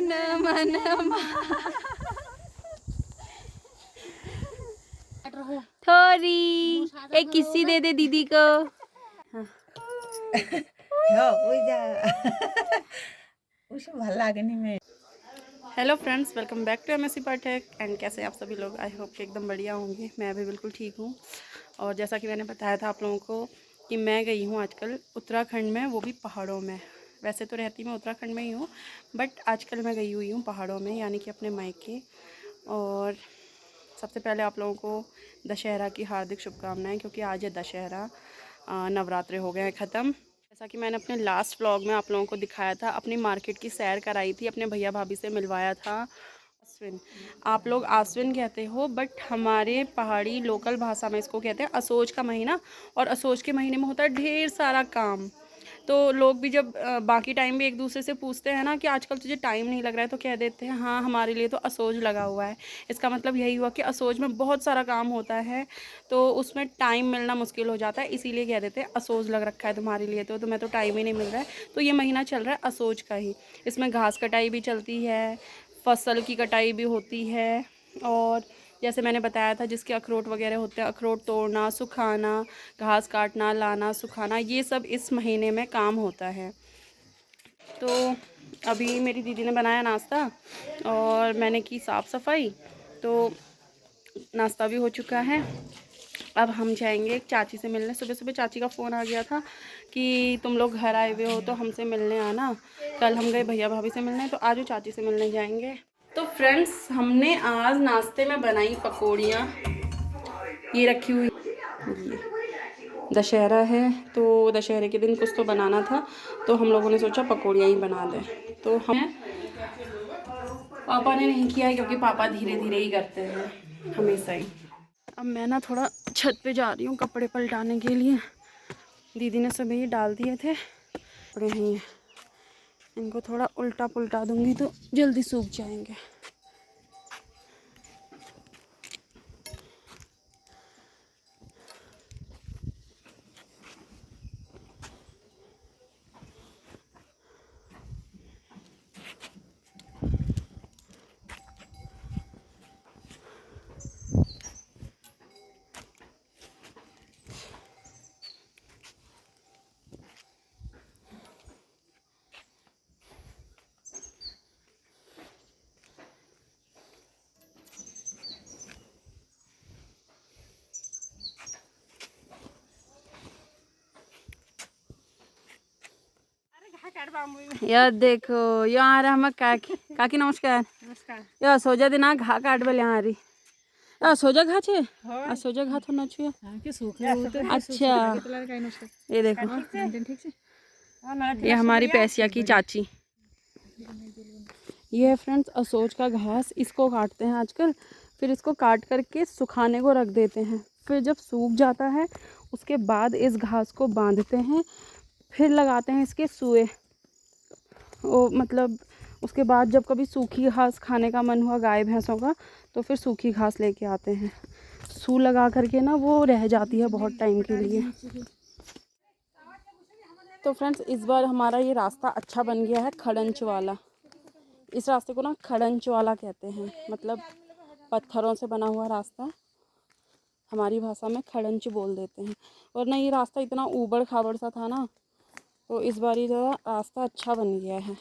मन मन थोड़ी एक किस्सी दे दे दीदी को। ভাল লাগেনি मैं। Hello friends, welcome back to MSC Pathak. And कैसे हैं आप सभी लोग? आई होप कि एकदम बढ़िया होंगे। मैं भी बिल्कुल ठीक हूँ। और जैसा कि मैंने बताया था आप लोगों को कि मैं गई हूँ आजकल उत्तराखंड में, वो भी पहाड़ों में। वैसे तो रहती मैं उत्तराखंड में ही हूँ, बट आजकल मैं गई हुई हूँ पहाड़ों में, यानी कि अपने मायके। और सबसे पहले आप लोगों को दशहरा की हार्दिक शुभकामनाएं, क्योंकि आज है दशहरा। नवरात्रे हो गए हैं ख़त्म। जैसा कि मैंने अपने लास्ट व्लॉग में आप लोगों को दिखाया था, अपनी मार्केट की सैर कराई थी, अपने भैया भाभी से मिलवाया था। आश्विन, आप लोग आश्विन कहते हो, बट हमारे पहाड़ी लोकल भाषा में इसको कहते हैं असोज का महीना। और असोज के महीने में होता है ढेर सारा काम। तो लोग भी जब बाकी टाइम भी एक दूसरे से पूछते हैं ना कि आजकल तुझे टाइम नहीं लग रहा है, तो कह देते हैं हाँ हमारे लिए तो असोज लगा हुआ है। इसका मतलब यही हुआ कि असोज में बहुत सारा काम होता है, तो उसमें टाइम मिलना मुश्किल हो जाता है, इसीलिए कह देते हैं असोज लग रखा है तुम्हारे लिए। तो तुम्हें तो टाइम ही नहीं मिल रहा है। तो ये महीना चल रहा है असोज का ही। इसमें घास कटाई भी चलती है, फसल की कटाई भी होती है, और जैसे मैंने बताया था जिसके अखरोट वगैरह होते हैं, अखरोट तोड़ना, सुखाना, घास काटना, लाना, सुखाना, ये सब इस महीने में काम होता है। तो अभी मेरी दीदी ने बनाया नाश्ता और मैंने की साफ़ सफाई, तो नाश्ता भी हो चुका है। अब हम जाएंगे एक चाची से मिलने। सुबह सुबह चाची का फ़ोन आ गया था कि तुम लोग घर आए हुए हो तो हमसे मिलने आना। कल हम गए भैया भाभी से मिलने, तो आज चाची से मिलने जाएंगे। तो फ्रेंड्स, हमने आज नाश्ते में बनाई पकौड़ियाँ। ये रखी हुई, ये दशहरा है तो दशहरे के दिन कुछ तो बनाना था, तो हम लोगों ने सोचा पकौड़ियाँ ही बना दें। तो हम पापा ने नहीं किया है, क्योंकि पापा धीरे धीरे ही करते हैं हमेशा ही। अब मैं ना थोड़ा छत पे जा रही हूँ कपड़े पलटाने के लिए। दीदी ने सब ये डाल दिए थे, कपड़े नहीं हैं, इनको थोड़ा उल्टा पुल्टा दूंगी तो जल्दी सूख जाएंगे। यार देखो, यहाँ आ रहा हम काकी। काकी नमस्कार। नमस्कार। यार सोजा दिन घा काट बल यहाँ आ रही। यार सोजा घा छे, आ सोजा घा थोड़ा छुए। अच्छा, ये देखो, ये हमारी पैसिया की चाची। ये है फ्रेंड्स असोज का घास। इसको काटते हैं आजकल, फिर इसको काट करके सुखाने को रख देते हैं। फिर जब सूख जाता है उसके बाद इस घास को बांधते हैं, फिर लगाते हैं इसके सुए। वो मतलब उसके बाद जब कभी सूखी घास खाने का मन हुआ गाय भैंसों का, तो फिर सूखी घास लेके आते हैं। सू लगा करके ना वो रह जाती है बहुत टाइम के लिए। तो फ्रेंड्स, इस बार हमारा ये रास्ता अच्छा बन गया है, खड़ंच वाला। इस रास्ते को ना खड़ंच वाला कहते हैं, मतलब पत्थरों से बना हुआ रास्ता। हमारी भाषा में खड़ंच बोल देते हैं। वरना ये रास्ता इतना ऊबड़ खाबड़ सा था ना, तो इस बार ये रास्ता अच्छा बन गया है,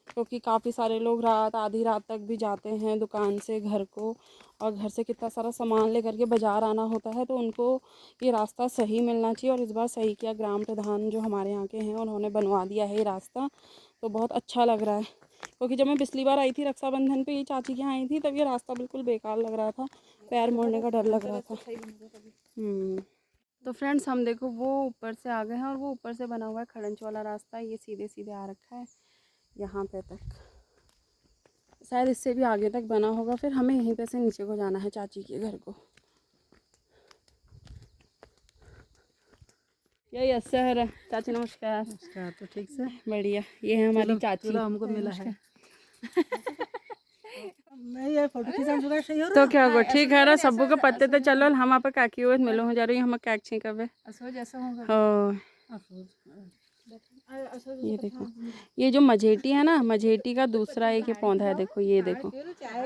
क्योंकि काफ़ी सारे लोग रात, आधी रात तक भी जाते हैं दुकान से घर को, और घर से कितना सारा सामान लेकर के बाज़ार आना होता है, तो उनको ये रास्ता सही मिलना चाहिए। और इस बार सही किया ग्राम प्रधान जो हमारे यहाँ के हैं, उन्होंने बनवा दिया है ये रास्ता, तो बहुत अच्छा लग रहा है। क्योंकि जब मैं पिछली बार आई थी रक्षाबंधन पे, ये चाची के यहाँ आई थी, तब ये रास्ता बिल्कुल बेकार लग रहा था, पैर मोड़ने का डर लग रहा था। तो फ्रेंड्स, हम देखो वो ऊपर से आ गए हैं, और वो ऊपर से बना हुआ है खड़ंच वाला रास्ता। ये सीधे सीधे आ रखा है यहाँ पे तक, शायद इससे भी आगे तक बना होगा। फिर हमें यहीं पे से नीचे को जाना है चाची के घर को। यही शहर है। चाची नमस्कार। नमस्कार। तो ठीक से बढ़िया। ये है हमारी चाची। हमको मिला है। नहीं यार, फोटो खींचना सही हो रहा। तो क्या होगा, ठीक है ना, सबू के पत्ते तो चलो हम आप काकी हुए मिलो हो जा रही हम कैक छी कबे असो जैसा होगा। हो ये देखो, ये जो मजेटी है ना, मजेटी का दूसरा एक ये पौधा है। देखो ये देखो,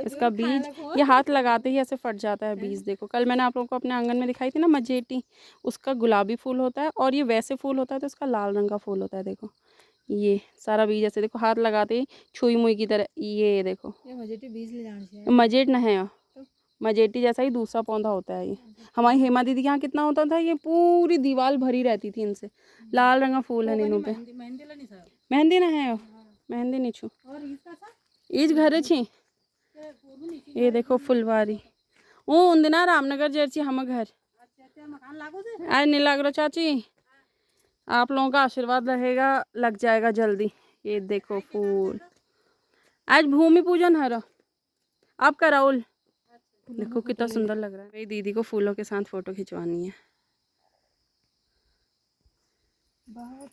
इसका बीज ये हाथ लगाते ही ऐसे फट जाता है बीज। देखो कल मैंने आप लोगों को अपने आंगन में दिखाई थी ना मजेटी, उसका गुलाबी फूल होता है और ये वैसे फूल होता है तो इसका लाल रंग का फूल होता है। देखो ये सारा बीज ऐसे देखो हाथ लगाते ही छुई मुई की तरह। ये देखो मजेटी बीज ले जाने से मजेट न है, मजेटी जैसा ही दूसरा पौधा होता है ये। हमारी हेमा दीदी के यहाँ कितना होता था, ये पूरी दीवार भरी रहती थी इनसे। लाल रंग का फूल है नीनू पे। मेहंदी ना है, मेहंदी नहीं छू ईज घरे छी। ये देखो फुलवारी ओ उन्दिना रामनगर जर्ची हम घर आज नहीं लग रहा चाची, आप लोगों का आशीर्वाद रहेगा लग जाएगा जल्दी। ये देखो फूल, आज भूमि पूजन है आप कराउल। देखो कितना सुंदर लग रहा है। मेरी दीदी को फूलों के साथ फोटो खिंचवानी है।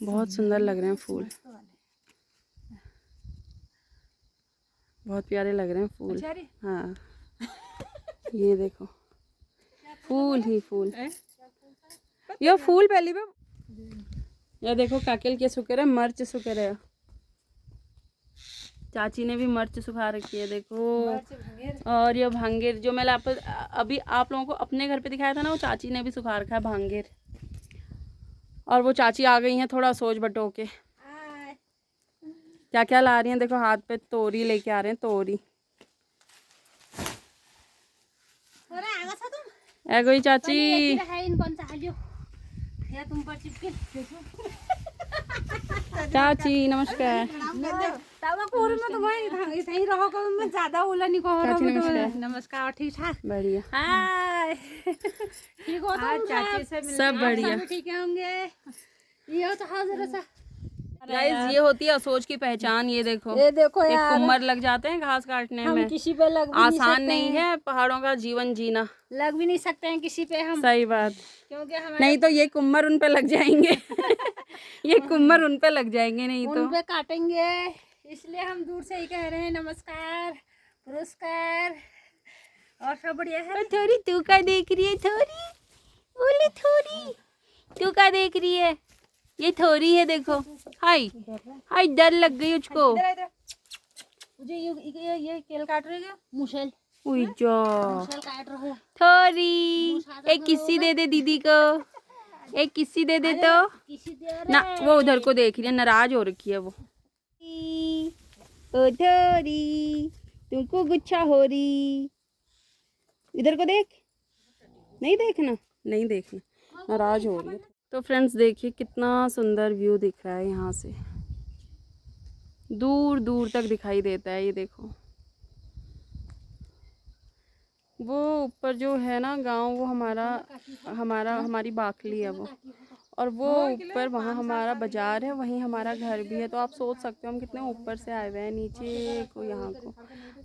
बहुत सुंदर लग रहे हैं फूल, बहुत प्यारे लग रहे हैं फूल। हाँ ये देखो फूल ही फूल, ये फूल पहली बार। ये देखो काकेल के सुकर है, मर्च सुकर है। चाची ने भी मर्च सुखा रखी है देखो। और ये भांगेर जो मैंने अभी आप लोगों को अपने घर पे दिखाया था ना, वो चाची ने भी सुखा रखा है भांगेर। और वो चाची आ गई हैं थोड़ा सोच बटो के। क्या क्या ला रही हैं देखो, हाथ पे तोरी लेके आ रहे हैं, तोरी। एगो चाची चाची नमस्कार। चाची नमस्कार। नमस्कार, ठीक ठाक बढ़िया ठीक हो तुम? चाची से सब बढ़िया ठीक होंगे। ये तो हाजिर सा गाइस, ये होती है असोच की पहचान। ये देखो ये देखो एक यार, कुम्मर लग जाते हैं घास काटने हम में। किसी पे लग भी आसान नहीं नहीं है पहाड़ों का जीवन जीना, लग भी नहीं सकते हैं किसी पे हम, सही बात। क्योंकि हमारे नहीं तो ये कुम्मर उन पे लग जाएंगे ये कुम्मर उन पे लग जाएंगे नहीं तो। उन पे काटेंगे, इसलिए हम दूर से ही कह रहे हैं नमस्कार पुरस्कार। और सब बढ़िया है। थोड़ी तू का देख रही है, थोड़ी बोले थोड़ी तू का देख रही है। ये थोड़ी है देखो, हाय हाय डर लग गई उसको। मुझे ये केल काट रही है, मुशल उई जो मुशल काट रहे हो। थोड़ी एक किस्सी दे दे दीदी को, एक किस्सी दे दे तो किसी दे ना। वो उधर को देख रही है, नाराज हो रखी है वो। ओ थोड़ी तुमको गुच्छा हो रही, इधर को देख, नहीं देखना नहीं देखना, नाराज हो रही है। तो फ्रेंड्स देखिए कितना सुंदर व्यू दिख रहा है, यहाँ से दूर दूर तक दिखाई देता है। ये देखो वो ऊपर जो है ना गांव, वो हमारी बाखली है वो। और वो ऊपर वहाँ हमारा बाजार है, वहीं हमारा घर भी है। तो आप सोच सकते हो हम कितने ऊपर से आए हुए हैं, नीचे को यहाँ को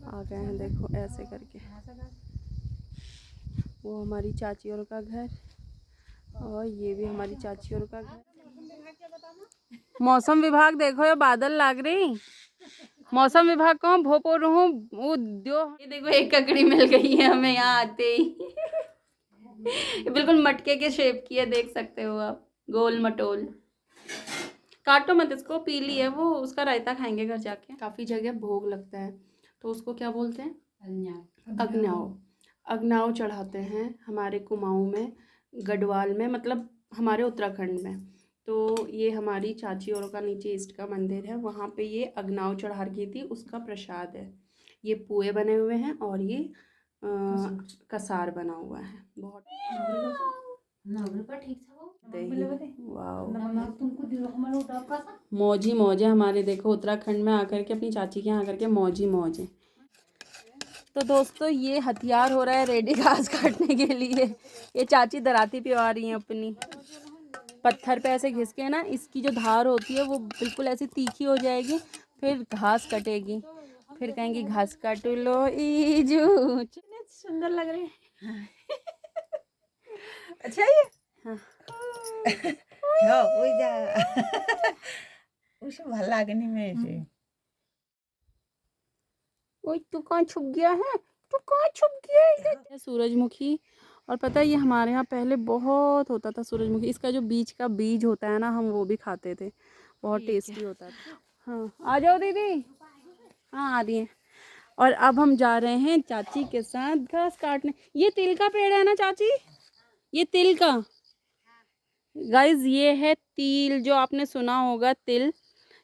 आ गए हैं। देखो ऐसे करके वो हमारी चाची और का घर, और ये भी हमारी चाची और का घर। मौसम विभाग देखो, ये बादल लाग रही। मौसम विभाग को भोपो रहूं वो दो। ये देखो एक ककड़ी मिल गई है हमें यहाँ आते ही ये बिल्कुल मटके के शेप की है, देख सकते हो आप, गोल मटोल। काटो मत इसको, पीली है वो, उसका रायता खाएंगे घर जाके। काफ़ी जगह भोग लगता है तो उसको क्या बोलते हैं, अग्नाव। अग्नाव चढ़ाते हैं हमारे कुमाऊं में, गढ़वाल में, मतलब हमारे उत्तराखंड में। तो ये हमारी चाची और का नीचे ईस्ट का मंदिर है, वहाँ पे ये अग्नाव चढ़ा रखी थी, उसका प्रसाद है। ये पुए बने हुए हैं और ये कसार बना हुआ है। बहुत मौजी मौज है हमारे। देखो उत्तराखंड में आकर के, अपनी चाची के यहाँ आकर के मौजी मौज है। तो दोस्तों ये हथियार हो रहा है रेडी घास काटने के लिए। ये चाची दराती पिवा रही हैं अपनी। पत्थर पे ऐसे घिस के ना, इसकी जो धार होती है वो बिल्कुल ऐसी तीखी हो जाएगी, फिर घास कटेगी, फिर कहेंगी घास काट लो ईजू। सुंदर लग रहे हैं। अच्छा ये हाँ ওই যা ওইসব ভালো লাগেনি মেয়েছে। ओए तू कहाँ छुप गया है, तू कहाँ छुप गया है। सूरजमुखी, और पता है ये हमारे यहाँ पहले बहुत होता था सूरजमुखी। इसका जो बीज का बीज होता है ना, हम वो भी खाते थे। बहुत ठीक है। टेस्टी होता है। हाँ आ जाओ दीदी। हाँ आ रही हैं। और अब हम जा रहे हैं चाची के साथ घास काटने। ये तिल का पेड़ है ना चाची? ये तिल का गाइज, ये है तिल, जो आपने सुना होगा तिल,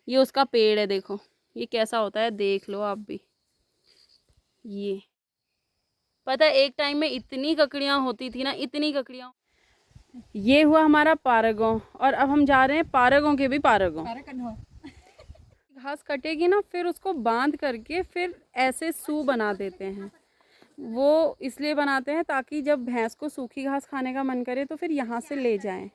ये उसका पेड़ है। देखो ये कैसा होता है, देख लो आप भी। ये पता है एक टाइम में इतनी ककड़ियाँ होती थी ना, इतनी ककड़ियाँ। ये हुआ हमारा पारागों, और अब हम जा रहे हैं पारागों के भी पारागों। घास कटेगी ना, फिर उसको बांध करके फिर ऐसे सू बना देते हैं। वो इसलिए बनाते हैं ताकि जब भैंस को सूखी घास खाने का मन करे तो फिर यहाँ से ले जाएं।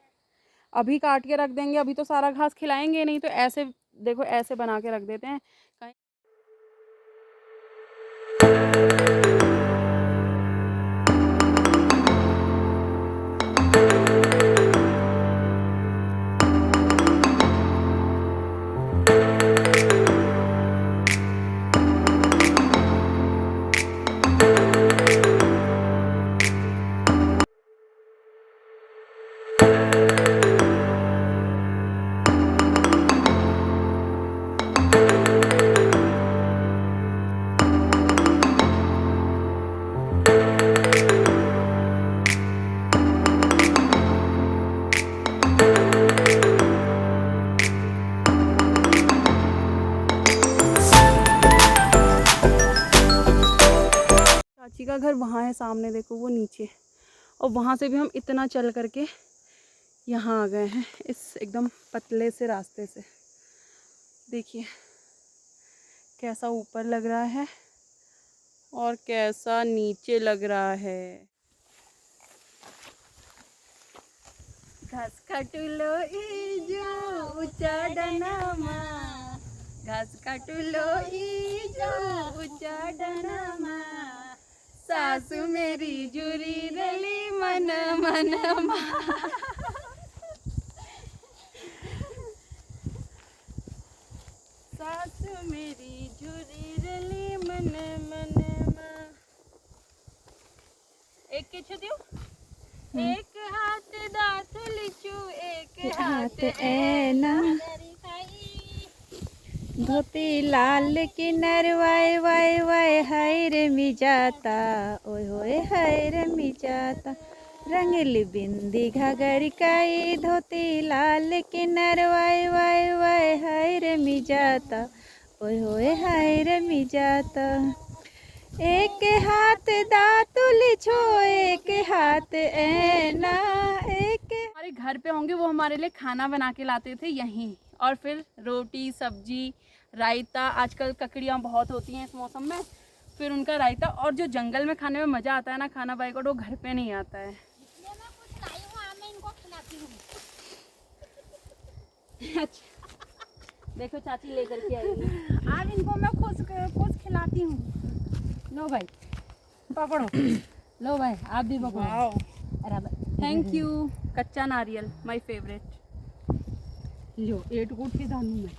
अभी काट के रख देंगे, अभी तो सारा घास खिलाएंगे नहीं, तो ऐसे देखो ऐसे बना के रख देते हैं। चाची का घर वहाँ है सामने, देखो वो नीचे, और वहाँ से भी हम इतना चल करके यहाँ आ गए हैं इस एकदम पतले से रास्ते से। देखिए कैसा ऊपर लग रहा है और कैसा नीचे लग रहा है। घास काटुलो इजो ऊंचा डनामा, घास काटुलो इजो ऊंचा डनामा, सासू मेरी जुरी रली मन मन मा। सासू मेरी जुरी रली मन मन मा। एक के छुदियो, एक हाथ दांत लिचू, एक हाथ ऐना, धोती लाल किन्नर वाय वाय वाय हाय रे मिजाता, ओए होए हाय रे मिजाता, रंगली बिंदी घाघर काई, धोती लाल किन्नर वाय वाय वाय हाय रे मिजाता, ओए होए हाय रे मिजाता, एक हाथ दातुल छो, एक हाथ ऐना, एक। हमारे घर पे होंगे वो हमारे लिए खाना बना के लाते थे यहीं, और फिर रोटी सब्जी रायता। आजकल ककड़ियाँ बहुत होती हैं इस मौसम में, फिर उनका रायता, और जो जंगल में खाने में मज़ा आता है ना खाना बाइकआउट, वो घर पे नहीं आता है। अच्छा देखो चाची लेकर के आई है। आज इनको मैं खुद खिलाती हूँ। लो भाई पकड़ो। लो भाई आप भी पकड़ो। Thank you. कच्चा नारियल माय फेवरेट। लो एट कूट के दानू में।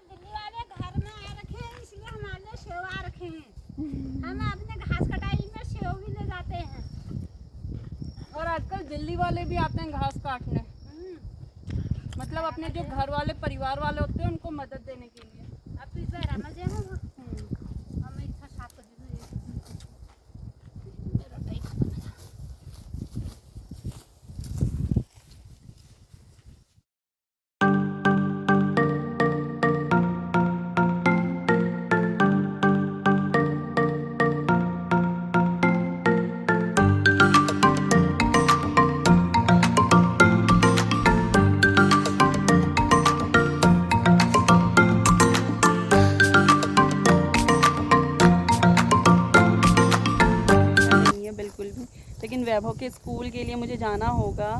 दिल्ली वाले घर में आ रखे हैं, इसलिए हमारे लिए सेव आ रखे हैं। हम अपने घास कटाई में सेव भी ले जाते हैं। और आजकल दिल्ली वाले भी आते हैं घास काटने, मतलब अपने जो घर वाले परिवार वाले होते हैं उनको मदद देने के लिए। अब तो इस बार मजे हैं हमें इतना साफ कर बिल्कुल भी, लेकिन वैभव के स्कूल के लिए मुझे जाना होगा।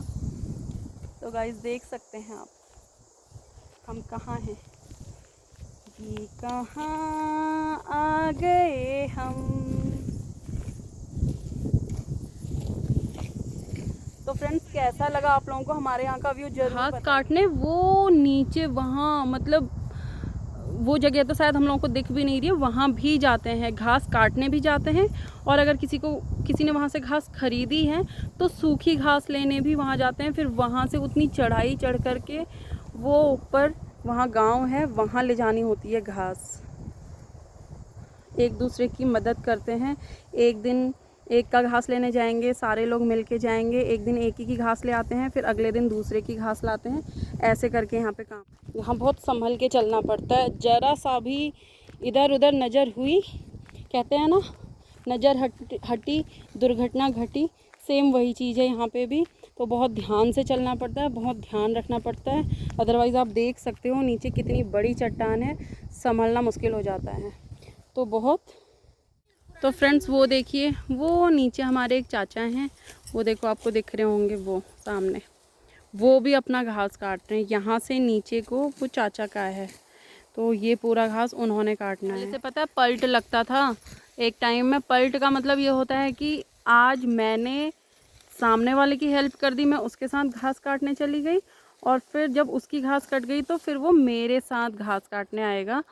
तो गाइस देख सकते हैं आप हम कहाँ हैं, ये कहाँ आ गए हम। तो फ्रेंड्स कैसा लगा आप लोगों को हमारे यहाँ का व्यू जरूर हाथ काटने। वो नीचे वहाँ मतलब वो जगह तो शायद हम लोगों को दिख भी नहीं रही है, वहाँ भी जाते हैं, घास काटने भी जाते हैं। और अगर किसी ने वहाँ से घास खरीदी है तो सूखी घास लेने भी वहाँ जाते हैं। फिर वहाँ से उतनी चढ़ाई चढ़ कर के वो ऊपर वहाँ गांव है, वहाँ ले जानी होती है घास। एक दूसरे की मदद करते हैं। एक दिन एक का घास लेने जाएंगे, सारे लोग मिल के जाएंगे, एक दिन एक ही की घास ले आते हैं, फिर अगले दिन दूसरे की घास लाते हैं। ऐसे करके यहाँ पे काम, यहाँ बहुत संभल के चलना पड़ता है। ज़रा सा भी इधर उधर नज़र हुई, कहते हैं ना, नज़र हटी दुर्घटना घटी, सेम वही चीज़ है यहाँ पे भी। तो बहुत ध्यान से चलना पड़ता है, बहुत ध्यान रखना पड़ता है। अदरवाइज़ आप देख सकते हो नीचे कितनी बड़ी चट्टान है, संभलना मुश्किल हो जाता है। तो फ्रेंड्स वो देखिए, वो नीचे हमारे एक चाचा हैं, वो देखो आपको दिख रहे होंगे वो सामने, वो भी अपना घास काट रहे हैं। यहाँ से नीचे को वो चाचा का है, तो ये पूरा घास उन्होंने काटना है। जैसे पता है पलट लगता था एक टाइम में। पलट का मतलब ये होता है कि आज मैंने सामने वाले की हेल्प कर दी, मैं उसके साथ घास काटने चली गई, और फिर जब उसकी घास कट गई तो फिर वो मेरे साथ घास काटने आएगा।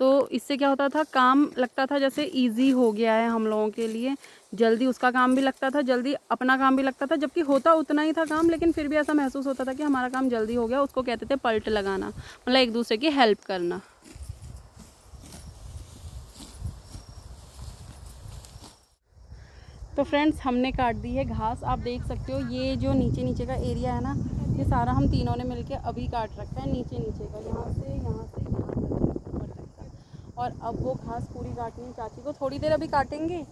तो इससे क्या होता था, काम लगता था जैसे इजी हो गया है हम लोगों के लिए, जल्दी उसका काम भी लगता था, जल्दी अपना काम भी लगता था, जबकि होता उतना ही था काम, लेकिन फिर भी ऐसा महसूस होता था कि हमारा काम जल्दी हो गया। उसको कहते थे पलट लगाना, मतलब एक दूसरे की हेल्प करना। तो फ्रेंड्स हमने काट दी है घास, आप देख सकते हो। ये जो नीचे नीचे का एरिया है ना, ये सारा हम तीनों ने मिलके अभी काट रखा है, नीचे नीचे का, यहाँ से यहाँ से यहाँ तक ऊपर तक का। और अब वो घास पूरी काटनी है चाची को। थोड़ी देर अभी काटेंगे,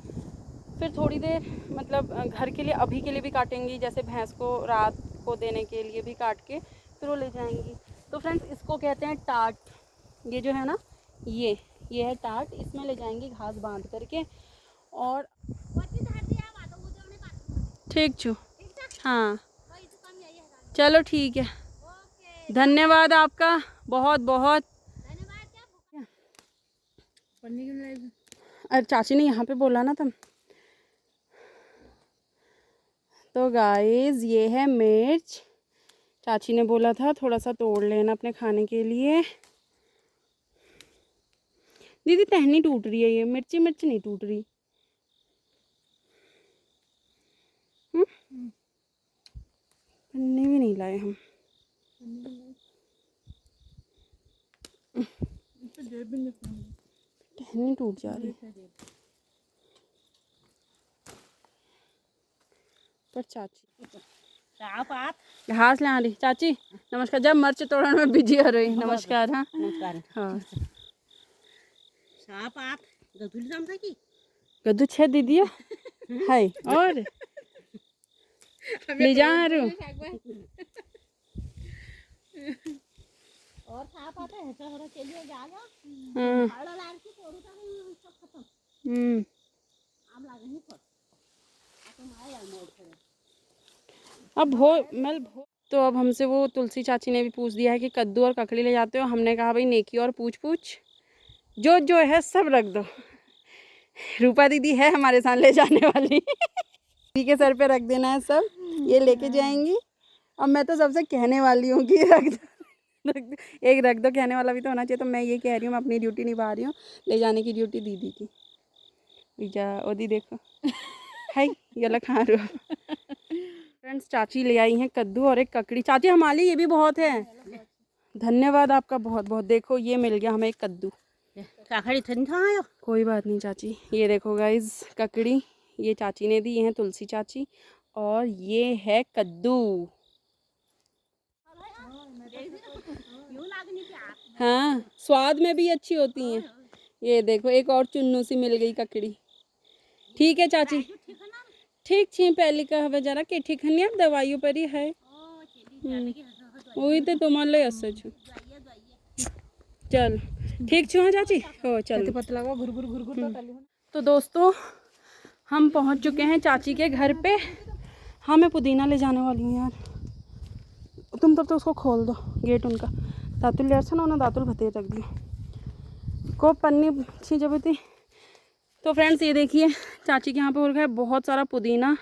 फिर थोड़ी देर मतलब घर के लिए, अभी के लिए भी काटेंगी, जैसे भैंस को रात को देने के लिए भी काट के फिर वो ले जाएंगी। तो फ्रेंड्स इसको कहते हैं टाट। ये जो है ना, ये है टाट, इसमें ले जाएंगी घास बांध करके। और ठीक छू, हाँ चलो ठीक है, धन्यवाद आपका बहुत बहुत। अरे चाची ने यहाँ पे बोला ना तुम। तो गाइस ये है मिर्च, चाची ने बोला था थोड़ा सा तोड़ लेना अपने खाने के लिए। दीदी टहनी टूट रही है, ये मिर्च नहीं टूट रही। पन्नी भी नहीं लाए हम, टहनी टूट जा रही है। पर चाची घास ले आ रही। चाची नमस्कार, जब मिर्च तोड़ने में बिजी हो रही। नमस्कार। हाँ हाँ गद्दू छे दीदी है और ले जा रहे हो। तो अब हमसे वो तुलसी चाची ने भी पूछ दिया है कि कद्दू और ककड़ी ले जाते हो। हमने कहा भाई नेकी और पूछ जो है सब रख दो। रूपा दीदी है हमारे साथ ले जाने वाली। दीदी के सर पे रख देना है सब, ये लेके जाएंगी। अब मैं तो सबसे कहने वाली हूँ कि रख दो, एक रख दो कहने वाला भी तो होना चाहिए। तो मैं ये कह रही हूँ, मैं अपनी ड्यूटी निभा रही हूँ, ले जाने की ड्यूटी दीदी की। जा ओदी देखो है ये ला खा रहे हो। फ्रेंड्स चाची ले आई हैं कद्दू और एक ककड़ी। चाची हमारी ये भी बहुत है, धन्यवाद आपका बहुत बहुत। देखो ये मिल गया हमें एक कद्दू, कोई बात नहीं चाची। ये देखो गाइज ककड़ी, ये चाची ने दी, ये है तुलसी चाची, और ये है कद्दू। हाँ स्वाद में भी अच्छी होती हैं। ये देखो एक और चुन्नू सी मिल गई ककड़ी। ठीक है चाची, ठीक छी पहले का हवे जरा के ठीक है, दवाइयों पर ही है। वही तो तुम्हारे असर छो। चल ठीक छो चाची, हो चल पतला घुर। तो दोस्तों हम पहुंच चुके हैं चाची के घर पे। हाँ मैं पुदीना ले जाने वाली हूँ यार, तुम तब तो उसको खोल दो गेट उनका। दातुल ले अच्छा ना, उन्होंने दातुल भते रख दिया को पन्नी छी जब थी। तो फ्रेंड्स ये देखिए चाची के यहाँ पे हो रखा है बहुत सारा पुदीना।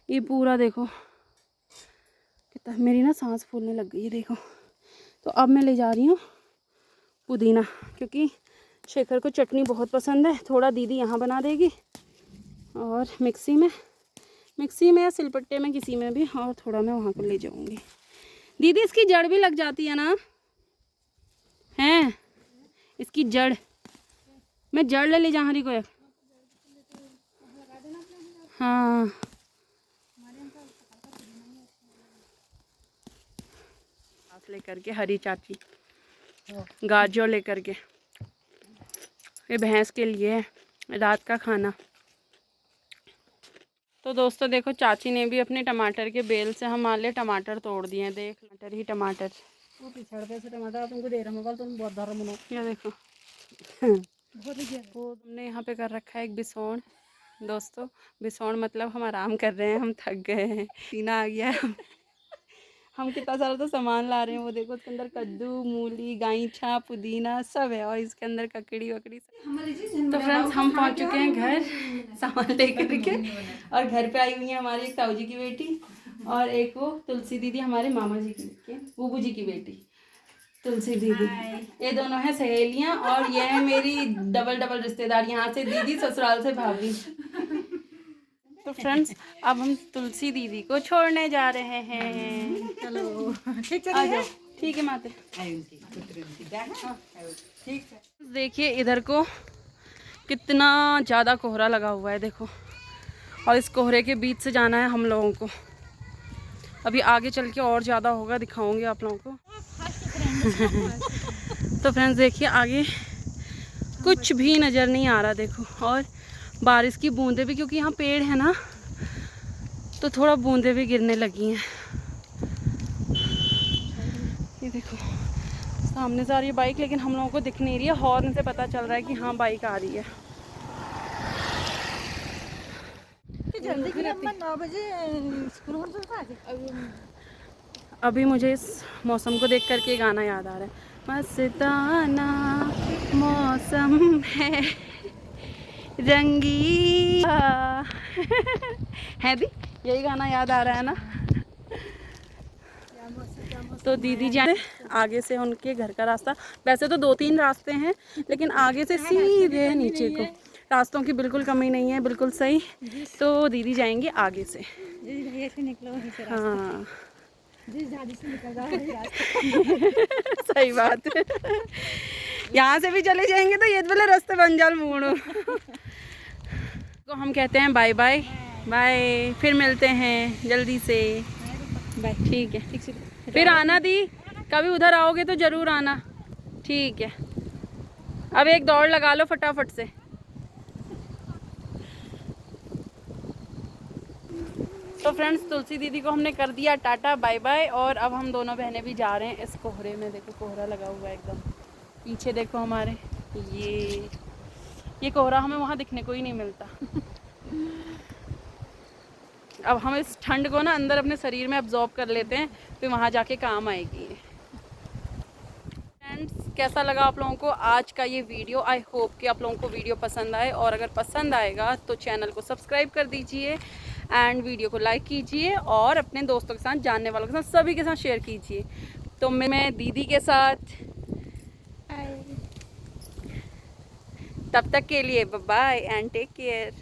ये पूरा देखो कितना, मेरी ना सांस फूलने लग गई है देखो। तो अब मैं ले जा रही हूँ पुदीना, क्योंकि शेखर को चटनी बहुत पसंद है। थोड़ा दीदी यहाँ बना देगी और मिक्सी में या सिलपट्टे में किसी में भी, और थोड़ा मैं वहाँ को ले जाऊँगी। दीदी इसकी जड़ भी लग जाती है ना? हैं इसकी जड़, मैं जड़ ले जा रही को। हाँ लेकर के हरी चाची गाजर लेकर के, ये भैंस के लिए है रात का खाना। तो दोस्तों देखो, चाची ने भी अपने टमाटर के बेल से हमारे लिए टमाटर तोड़ दिए हैं। देख टमाटर ही टमाटर, से टमाटर तुमको दे रहा हूँ, तुम बहुत धर्म हो। ये देखो वो हमने यहाँ पे कर रखा है एक बिसौन। दोस्तों बिसौन मतलब हम आराम कर रहे हैं, हम थक गए हैं, पसीना आ गया है। हम कितना सारा तो सामान ला रहे हैं। वो देखो उसके अंदर कद्दू, मूली, गाइछा, पुदीना सब है, और इसके अंदर ककड़ी वकड़ी सब। तो फ्रेंड्स हम पहुंच चुके हैं घर सामान लेकर के, और घर पे आई हुई है हमारी एक ताऊ जी की बेटी, और एक वो तुलसी दीदी हमारे मामा जी की, बूबू जी की बेटी तुलसी दीदी। ये दोनों हैं सहेलियां, और ये है मेरी डबल रिश्तेदार, यहाँ से दीदी, ससुराल से भाभी। तो फ्रेंड्स अब हम तुलसी दीदी को छोड़ने जा रहे हैं। चलो आ जाओ। ठीक है माते। ठीक है। देखिए इधर को कितना ज़्यादा कोहरा लगा हुआ है, देखो, और इस कोहरे के बीच से जाना है हम लोगों को। अभी आगे चल के और ज़्यादा होगा, दिखाऊंगी आप लोगों को। तो फ्रेंड्स देखिए आगे कुछ भी नज़र नहीं आ रहा, देखो, और बारिश की बूंदें भी, क्योंकि यहाँ पेड़ है ना, तो थोड़ा बूंदें भी गिरने लगी हैं। ये देखो सामने से आ रही है बाइक, लेकिन हम लोगों को दिख नहीं रही है। हॉर्न से पता चल रहा है कि हाँ बाइक आ रही है। जल्दी 9 बजे स्कूल हो जाता। अभी मुझे इस मौसम को देख करके गाना याद आ रहा है, मस्ताना मौसम है रंगी है दी, यही गाना याद आ रहा है ना। तो दीदी जाने आगे से उनके घर का रास्ता, वैसे तो 2-3 रास्ते हैं, लेकिन आगे से सीधे नीचे को, रास्तों की बिल्कुल कमी नहीं है, बिल्कुल सही। तो दीदी जाएंगे आगे से। हाँ सही बात है। यहाँ से भी चले जाएंगे तो ये वाले रास्ते बन जाल मोड़ तो हम कहते हैं बाय बाय बाय, फिर मिलते हैं जल्दी से। बाय। ठीक है, फिर आना दी, कभी उधर आओगे तो ज़रूर आना। ठीक है, अब एक दौड़ लगा लो फटाफट से। तो फ्रेंड्स तुलसी दीदी को हमने कर दिया टाटा बाय बाय, और अब हम दोनों बहनें भी जा रहे हैं इस कोहरे में। देखो कोहरा लगा हुआ है एकदम पीछे, देखो हमारे ये कोहरा हमें वहाँ दिखने को ही नहीं मिलता। अब हम इस ठंड को ना अंदर अपने शरीर में अब्जॉर्ब कर लेते हैं, फिर वहाँ जाके काम आएगी। फ्रेंड्स कैसा लगा आप लोगों को आज का ये वीडियो? आई होप कि आप लोगों को वीडियो पसंद आए, और अगर पसंद आएगा तो चैनल को सब्सक्राइब कर दीजिए, एंड वीडियो को लाइक कीजिए, और अपने दोस्तों के साथ, जानने वालों के साथ, सभी के साथ शेयर कीजिए। तो मैं दीदी के साथ तब तक के लिए बाय एंड टेक केयर।